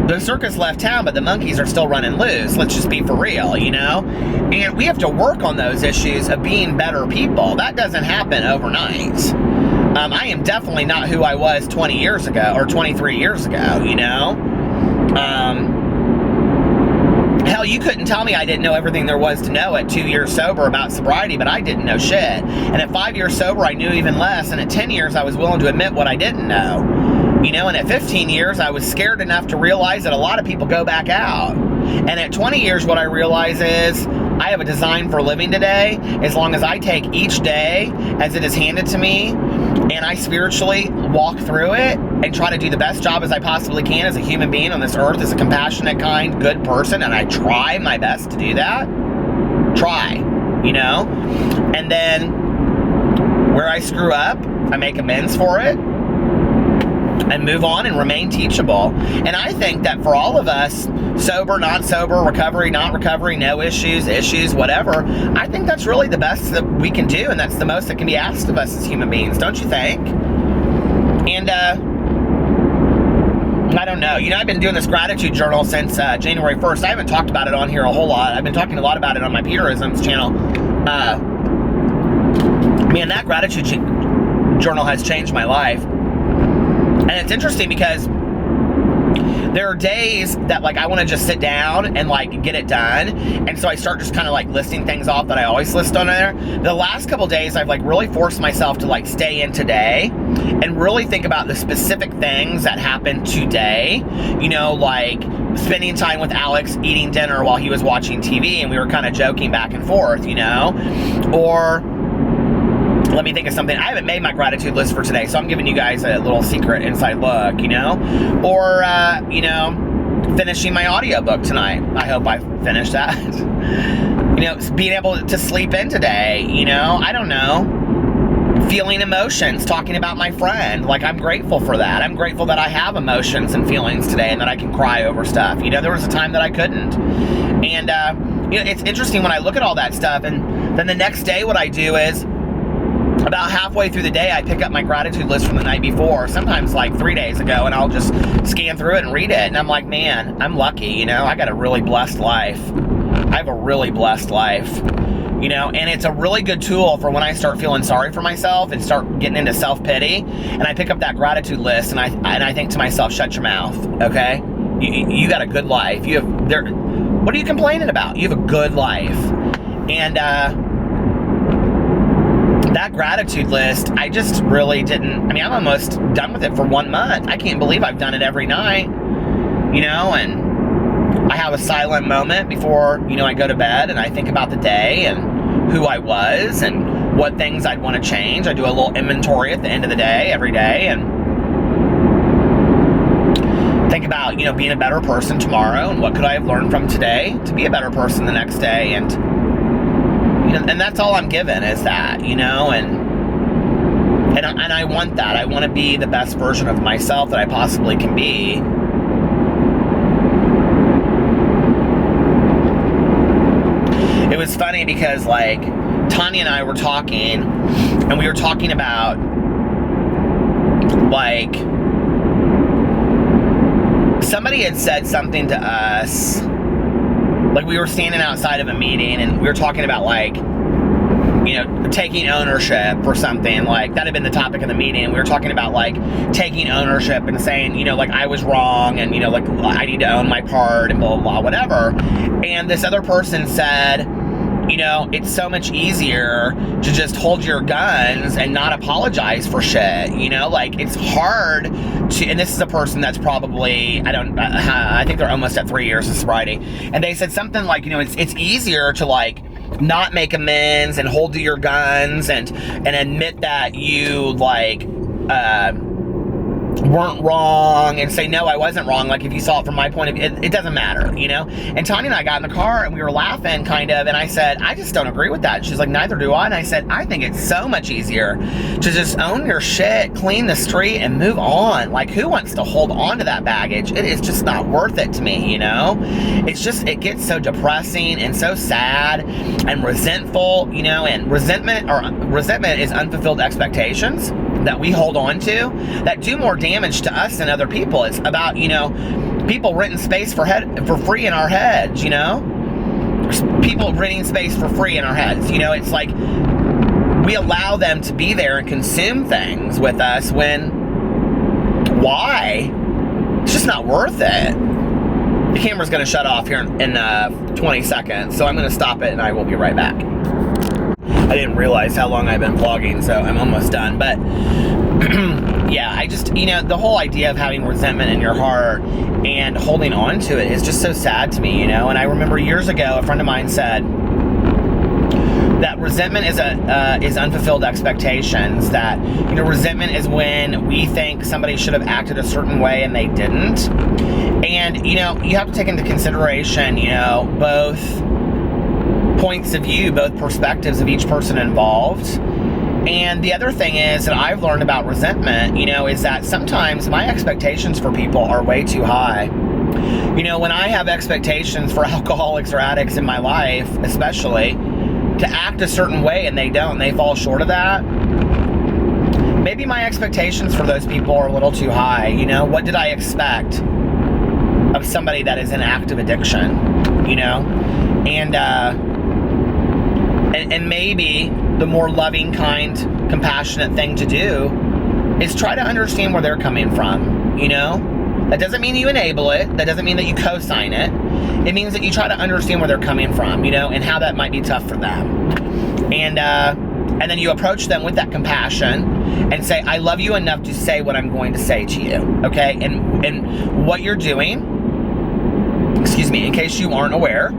the circus left town, but the monkeys are still running loose. Let's just be for real, you know? And we have to work on those issues of being better people. That doesn't happen overnight. I am definitely not who I was 20 years ago, or 23 years ago, you know? Hell, you couldn't tell me I didn't know everything there was to know at 2 years sober about sobriety, but I didn't know shit. And at 5 years sober, I knew even less. And at 10 years, I was willing to admit what I didn't know. You know, and at 15 years, I was scared enough to realize that a lot of people go back out. And at 20 years, what I realize is I have a design for living today. As long as I take each day as it is handed to me, and I spiritually walk through it and try to do the best job as I possibly can as a human being on this earth, as a compassionate, kind, good person, and I try my best to do that. Try, you know? And then where I screw up, I make amends for it and move on and remain teachable. And I think that for all of us, sober, not sober, recovery, not recovery, no issues, issues, whatever, I think that's really the best that we can do, and that's the most that can be asked of us as human beings, don't you think? And I don't know. You know, I've been doing this gratitude journal since January 1st. I haven't talked about it on here a whole lot. I've been talking a lot about it on my Peterisms channel. Man, that gratitude journal has changed my life. And it's interesting because there are days that like I want to just sit down and like get it done, and so I start just kind of like listing things off that I always list on there. The last couple days I've like really forced myself to like stay in today and really think about the specific things that happened today. You know, like spending time with Alex eating dinner while he was watching TV and we were kind of joking back and forth, you know, or let me think of something. I haven't made my gratitude list for today, so I'm giving you guys a little secret inside look, you know? Or, you know, finishing my audiobook tonight. I hope I finished that. You know, being able to sleep in today, you know? I don't know. Feeling emotions, talking about my friend. Like, I'm grateful for that. I'm grateful that I have emotions and feelings today and that I can cry over stuff. You know, there was a time that I couldn't. And, you know, it's interesting when I look at all that stuff, and then the next day what I do is, about halfway through the day, I pick up my gratitude list from the night before, sometimes like 3 days ago, and I'll just scan through it and read it, and I'm like, man, I'm lucky, you know, I got a really blessed life. I have a really blessed life, you know, and it's a really good tool for when I start feeling sorry for myself and start getting into self-pity, and I pick up that gratitude list, and I think to myself, shut your mouth, okay? You got a good life. What are you complaining about? You have a good life. And, that gratitude list, I just really didn't, I mean, I'm almost done with it for 1 month. I can't believe I've done it every night, you know, and I have a silent moment before, you know, I go to bed and I think about the day and who I was and what things I'd want to change. I do a little inventory at the end of the day, every day, and think about, you know, being a better person tomorrow and what could I have learned from today to be a better person the next day. And that's all I'm given is that, you know, and I want that. I want to be the best version of myself that I possibly can be. It was funny because, like, Tanya and I were talking, and we were talking about, like, somebody had said something to us. Like, we were standing outside of a meeting, and we were talking about, like, you know, taking ownership or something. Like, that had been the topic of the meeting. We were talking about, like, taking ownership and saying, you know, like, I was wrong, and, you know, like, I need to own my part, and blah, blah, blah, whatever. And this other person said, you know, it's so much easier to just hold your guns and not apologize for shit, you know? Like, it's hard to, and this is a person that's probably, I think they're almost at 3 years of sobriety, and they said something like, you know, it's easier to, like, not make amends and hold to your guns and admit that you, like, weren't wrong and say, no, I wasn't wrong. Like, if you saw it from my point of view, it doesn't matter, you know? And Tanya and I got in the car and we were laughing kind of, and I said, I just don't agree with that. And she's like, neither do I. And I said, I think it's so much easier to just own your shit, clean the street, and move on. Like, who wants to hold on to that baggage? It is just not worth it to me, you know? It's just, it gets so depressing and so sad and resentful, you know? And resentment is unfulfilled expectations that we hold on to that do more damage to us than other people. It's about, you know, people renting space for free in our heads, you know? People renting space for free in our heads, you know? It's like we allow them to be there and consume things with us when, why? It's just not worth it. The camera's gonna shut off here in 20 seconds, so I'm gonna stop it and I will be right back. I didn't realize how long I've been vlogging, so I'm almost done. But yeah, I just, you know, the whole idea of having resentment in your heart and holding on to it is just so sad to me, you know. And I remember years ago, a friend of mine said that resentment is unfulfilled expectations. That, you know, resentment is when we think somebody should have acted a certain way and they didn't. And, you know, you have to take into consideration, you know, both points of view, both perspectives of each person involved. And the other thing is that I've learned about resentment, you know, is that sometimes my expectations for people are way too high. You know, when I have expectations for alcoholics or addicts in my life, especially, to act a certain way and they don't, and they fall short of that, maybe my expectations for those people are a little too high. You know, what did I expect of somebody that is in active addiction, you know? And, And maybe the more loving, kind, compassionate thing to do is try to understand where they're coming from, you know? That doesn't mean you enable it. That doesn't mean that you co-sign it. It means that you try to understand where they're coming from, you know, and how that might be tough for them. And then you approach them with that compassion and say, I love you enough to say what I'm going to say to you, okay? And what you're doing, excuse me, in case you aren't aware,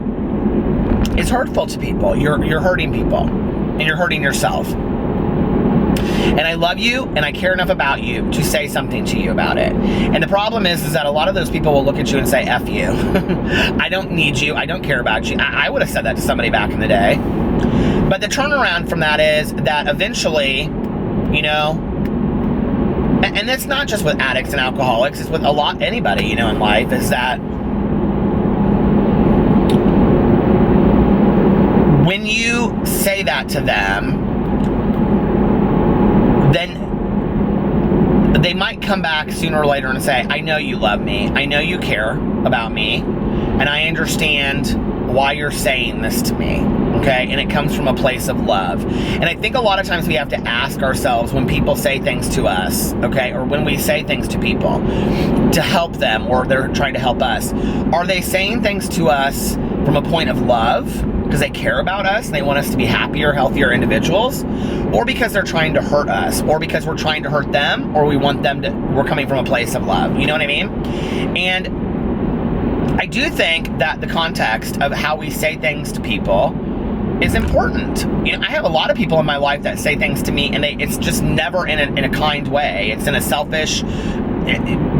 is hurtful to people. You're hurting people, and you're hurting yourself. And I love you, and I care enough about you to say something to you about it. And the problem is that a lot of those people will look at you and say, F you. I don't need you. I don't care about you. I would have said that to somebody back in the day. But the turnaround from that is that eventually, you know, and it's not just with addicts and alcoholics, it's with anybody, you know, in life, is that when you say that to them, then they might come back sooner or later and say, I know you love me, I know you care about me, and I understand why you're saying this to me, okay? And it comes from a place of love. And I think a lot of times we have to ask ourselves when people say things to us, okay, or when we say things to people to help them, or they're trying to help us, are they saying things to us from a point of love because they care about us and they want us to be happier, healthier individuals, or because they're trying to hurt us, or because we're trying to hurt them, or we're coming from a place of love? You know what I mean? And I do think that the context of how we say things to people is important. You know, I have a lot of people in my life that say things to me, and it's just never in a kind way. It's in a selfish,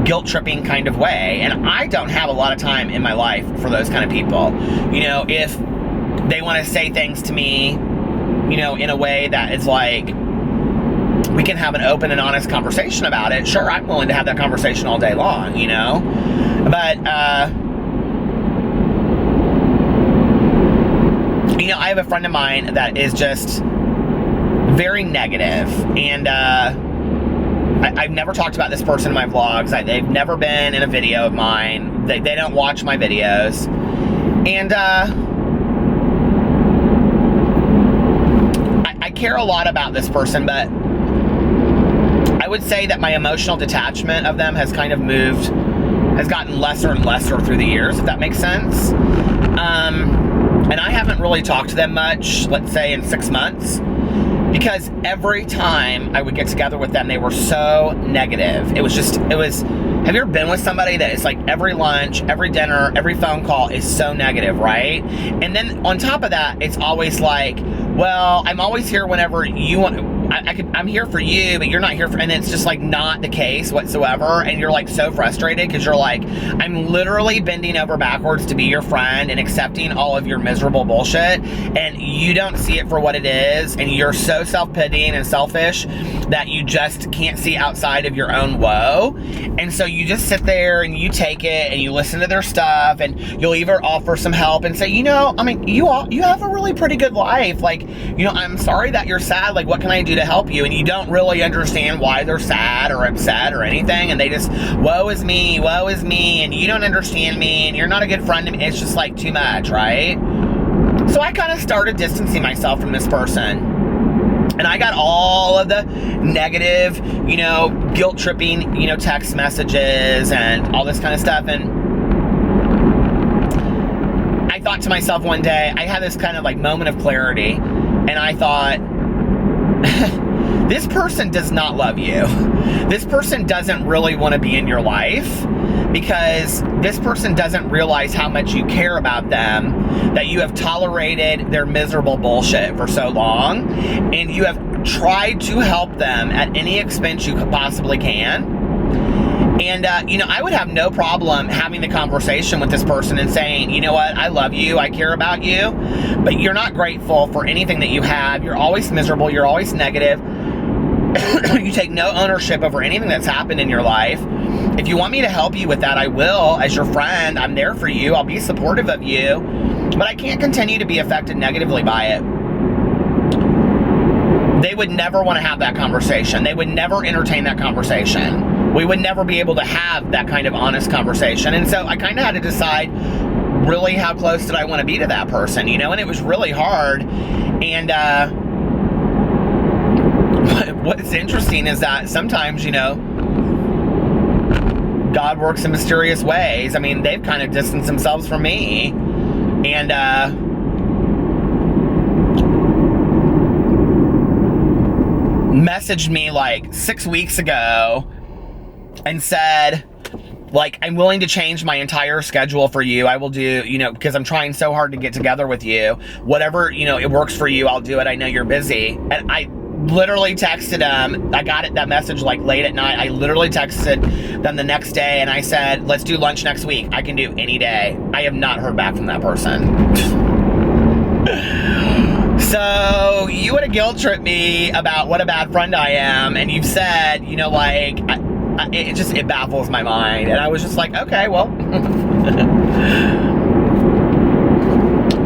guilt-tripping kind of way. And I don't have a lot of time in my life for those kind of people. You know, if they want to say things to me, you know, in a way that is like, we can have an open and honest conversation about it, sure, I'm willing to have that conversation all day long, you know? But, you know, I have a friend of mine that is just very negative, and I've never talked about this person in my vlogs. They've never been in a video of mine. They don't watch my videos. And I care a lot about this person, but I would say that my emotional detachment of them has kind of has gotten lesser and lesser through the years, if that makes sense. And I haven't really talked to them much, let's say in 6 months, because every time I would get together with them, they were so negative. Have you ever been with somebody that is like every lunch, every dinner, every phone call is so negative, right? And then on top of that, it's always like, well, I'm always here whenever you want. I'm here for you, but you're not here for, and it's just like not the case whatsoever. And you're like so frustrated because you're like, I'm literally bending over backwards to be your friend and accepting all of your miserable bullshit, and you don't see it for what it is, and you're so self-pitying and selfish that you just can't see outside of your own woe. And so you just sit there and you take it and you listen to their stuff, and you'll either offer some help and say, you know, I mean, you have a really pretty good life. Like, you know, I'm sorry that you're sad. Like, what can I do to help you? And you don't really understand why they're sad or upset or anything, and they just, woe is me, and you don't understand me, and you're not a good friend to me. It's just like too much, right? So I kind of started distancing myself from this person, and I got all of the negative, you know, guilt-tripping, you know, text messages and all this kind of stuff. And I thought to myself one day, I had this kind of like moment of clarity, and I thought, this person does not love you. This person doesn't really want to be in your life, because this person doesn't realize how much you care about them, that you have tolerated their miserable bullshit for so long, and you have tried to help them at any expense you possibly can. And, you know, I would have no problem having the conversation with this person and saying, you know what, I love you, I care about you, but you're not grateful for anything that you have. You're always miserable, you're always negative. You take no ownership over anything that's happened in your life. If you want me to help you with that, I will. As your friend, I'm there for you. I'll be supportive of you. But I can't continue to be affected negatively by it. They would never want to have that conversation. They would never entertain that conversation. We would never be able to have that kind of honest conversation. And so I kind of had to decide, really how close did I want to be to that person, you know? And it was really hard. And what's interesting is that sometimes, you know, God works in mysterious ways. I mean, they've kind of distanced themselves from me. And messaged me like 6 weeks ago and said, like, I'm willing to change my entire schedule for you. I will do, you know, because I'm trying so hard to get together with you. Whatever, you know, it works for you, I'll do it. I know you're busy. And I literally texted them. I got that message like late at night. I literally texted them the next day and I said, let's do lunch next week. I can do any day. I have not heard back from that person. So you would have guilt tripped me about what a bad friend I am. And you've said, you know, like, it baffles my mind. And I was just like, okay, well,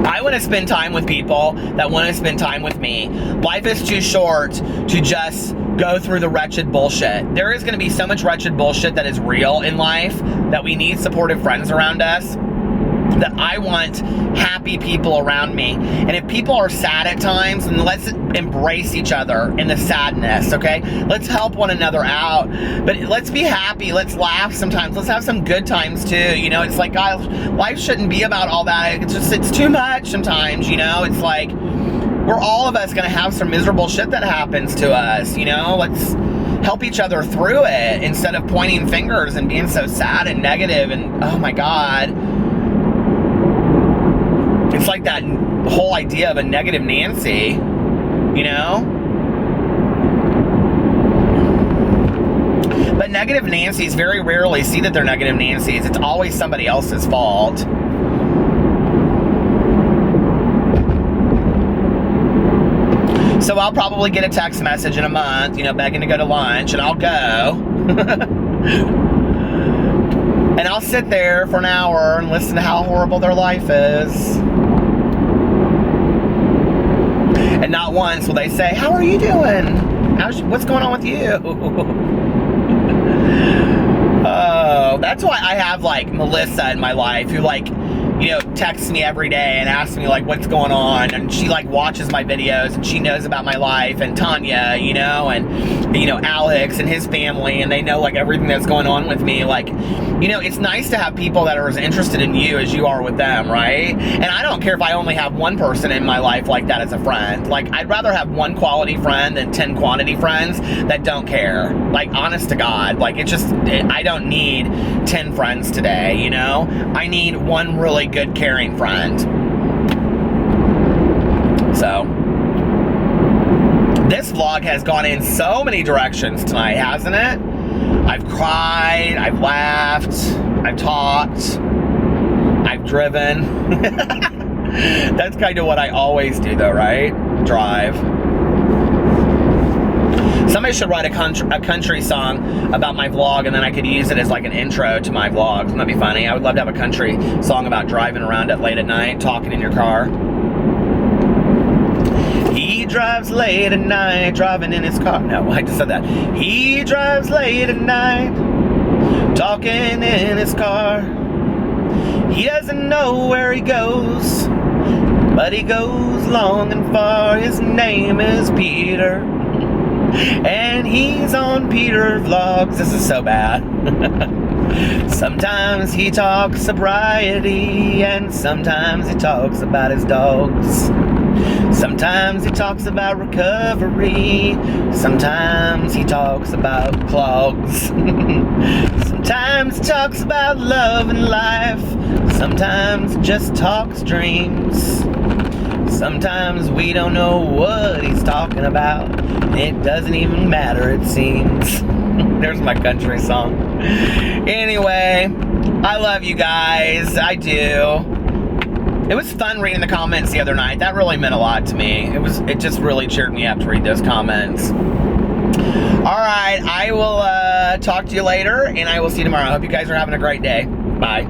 I want to spend time with people that want to spend time with me. Life is too short to just go through the wretched bullshit. There is going to be so much wretched bullshit that is real in life that we need supportive friends around us, that I want happy people around me. And if people are sad at times, then let's embrace each other in the sadness, okay? Let's help one another out. But let's be happy. Let's laugh sometimes. Let's have some good times too. You know, it's like, God, life shouldn't be about all that. It's too much sometimes, you know? It's like, we're all of us gonna have some miserable shit that happens to us, you know? Let's help each other through it instead of pointing fingers and being so sad and negative and, oh my God. It's like that whole idea of a negative Nancy, you know? But negative Nancys very rarely see that they're negative Nancys. It's always somebody else's fault. So I'll probably get a text message in a month, you know, begging to go to lunch, and I'll go. And I'll sit there for an hour and listen to how horrible their life is. And not once will they say, how are you doing? What's going on with you? Oh, that's why I have, like, Melissa in my life, who, like, you know, texts me every day and asks me, like, what's going on, and she, like, watches my videos, and she knows about my life, and Tanya, you know, and, you know, Alex and his family, and they know, like, everything that's going on with me. Like, you know, it's nice to have people that are as interested in you as you are with them, right? And I don't care if I only have one person in my life like that as a friend. Like, I'd rather have one quality friend than 10 quantity friends that don't care. Like, honest to God, like, I don't need 10 friends today, you know? I need one really good, caring friend. So, this vlog has gone in so many directions tonight, hasn't it? I've cried, I've laughed, I've talked, I've driven. That's kind of what I always do though, right? Drive. Somebody should write a country song about my vlog, and then I could use it as like an intro to my vlog. Wouldn't that be funny? I would love to have a country song about driving around at late at night, talking in your car. He drives late at night, driving in his car. No, I just said that. He drives late at night, talking in his car. He doesn't know where he goes, but he goes long and far. His name is Peter, and he's on Peter Vlogs. This is so bad. Sometimes he talks sobriety, and sometimes he talks about his dogs. Sometimes he talks about recovery. Sometimes he talks about clogs. Sometimes he talks about love and life. Sometimes just talks dreams. Sometimes we don't know what he's talking about. It doesn't even matter, it seems. There's my country song. Anyway, I love you guys. I do. It was fun reading the comments the other night. That really meant a lot to me. It just really cheered me up to read those comments. Alright, I will talk to you later, and I will see you tomorrow. I hope you guys are having a great day. Bye.